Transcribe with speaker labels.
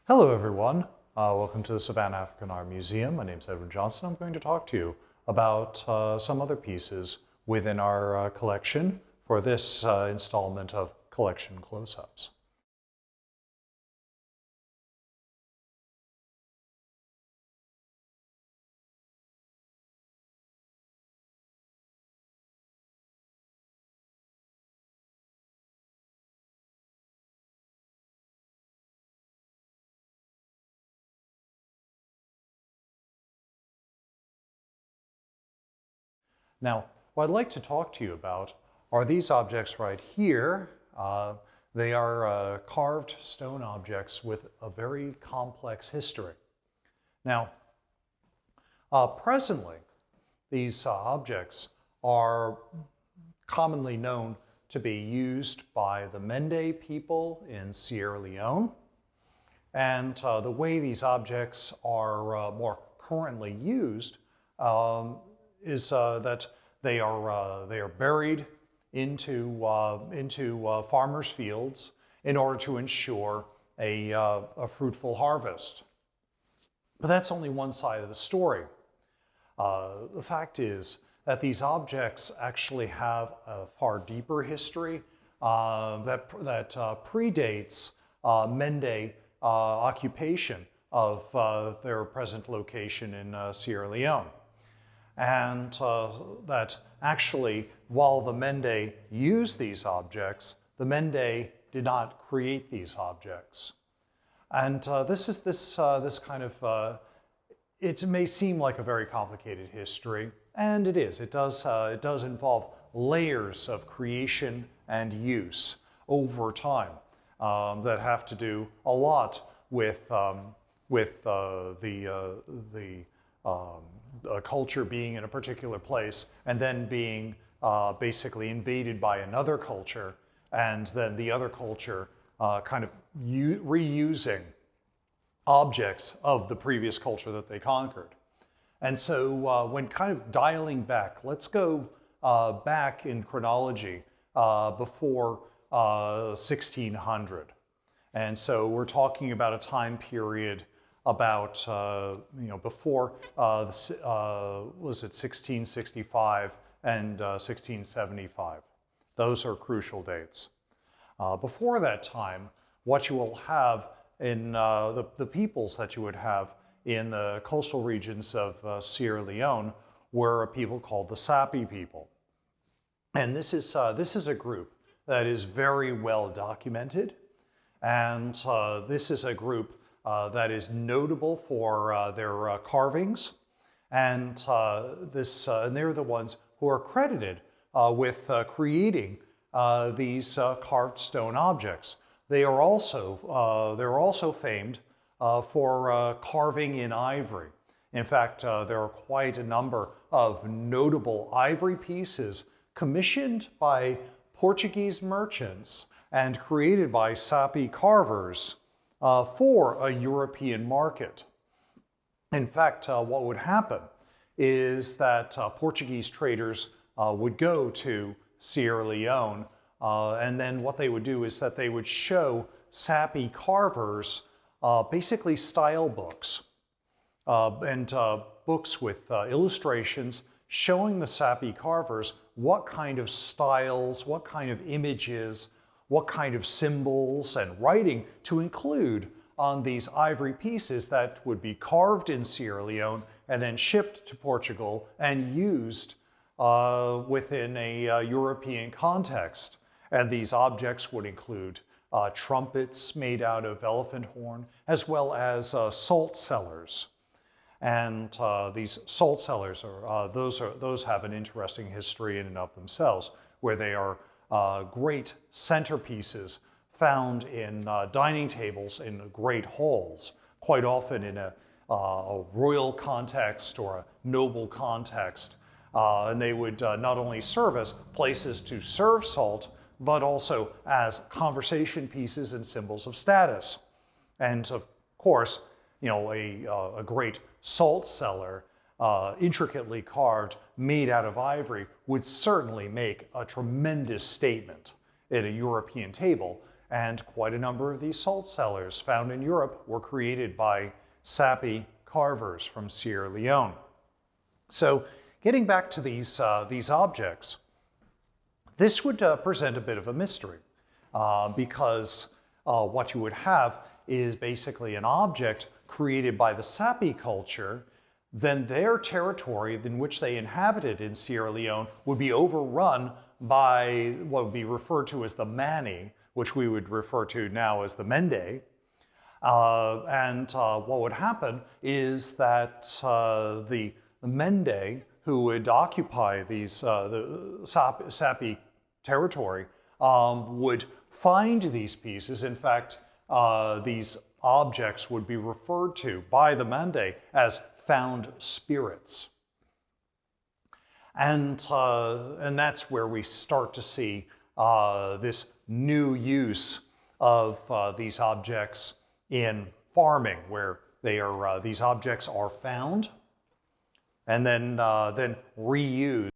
Speaker 1: Hello everyone, welcome to the Savannah African Art Museum. My name is Edward Johnson. I'm going to talk to you about some other pieces within our collection for this installment of Collection Close-Ups. Now, what I'd like to talk to you about are these objects right here. They are carved stone objects with a very complex history. Now, presently, these objects are commonly known to be used by the Mende people in Sierra Leone. And the way these objects are more currently used is that they are buried into farmers' fields in order to ensure a fruitful harvest. But that's only one side of the story. The fact is that these objects actually have a far deeper history that predates Mende occupation of their present location in Sierra Leone. And that actually, while the Mende used these objects, the Mende did not create these objects. And this kind of, it may seem like a very complicated history, and it is. It does involve layers of creation and use over time that have to do a lot with a culture being in a particular place and then being basically invaded by another culture, and then the other culture kind of reusing objects of the previous culture that they conquered. And so when kind of dialing back, let's go back in chronology before 1600. And so we're talking about a time period about, before, was it 1665 and 1675. Those are crucial dates. Before that time, what you will have in the peoples that you would have in the coastal regions of Sierra Leone were a people called the Sapi people. And this is a group that is very well documented. And this is a group that is notable for their carvings, and they're the ones who are credited with creating these carved stone objects. They are also famed for carving in ivory. In fact, there are quite a number of notable ivory pieces commissioned by Portuguese merchants and created by Sapi carvers for a European market. In fact, what would happen is that Portuguese traders would go to Sierra Leone, and then what they would do is that they would show Sapi carvers basically style books, and books with illustrations showing the Sapi carvers what kind of styles, what kind of images, what kind of symbols and writing to include on these ivory pieces that would be carved in Sierra Leone and then shipped to Portugal and used within a European context. And these objects would include trumpets made out of elephant horn, as well as salt-cellars. And these salt-cellars those have an interesting history in and of themselves, where they are great centerpieces found in dining tables in great halls, quite often in a royal context or a noble context. And they would not only serve as places to serve salt, but also as conversation pieces and symbols of status. And of course, a great salt cellar, intricately carved, made out of ivory, would certainly make a tremendous statement at a European table. And quite a number of these salt cellars found in Europe were created by Sapi carvers from Sierra Leone. So getting back to these objects, this would present a bit of a mystery because what you would have is basically an object created by the Sapi culture. Then their territory in which they inhabited in Sierra Leone would be overrun by what would be referred to as the Mani, which we would refer to now as the Mende. What would happen is that the Mende, who would occupy these the Sapi territory, would find these pieces. In fact, these objects would be referred to by the Mende as found spirits. And that's where we start to see this new use of these objects in farming, where they are these objects are found and then reused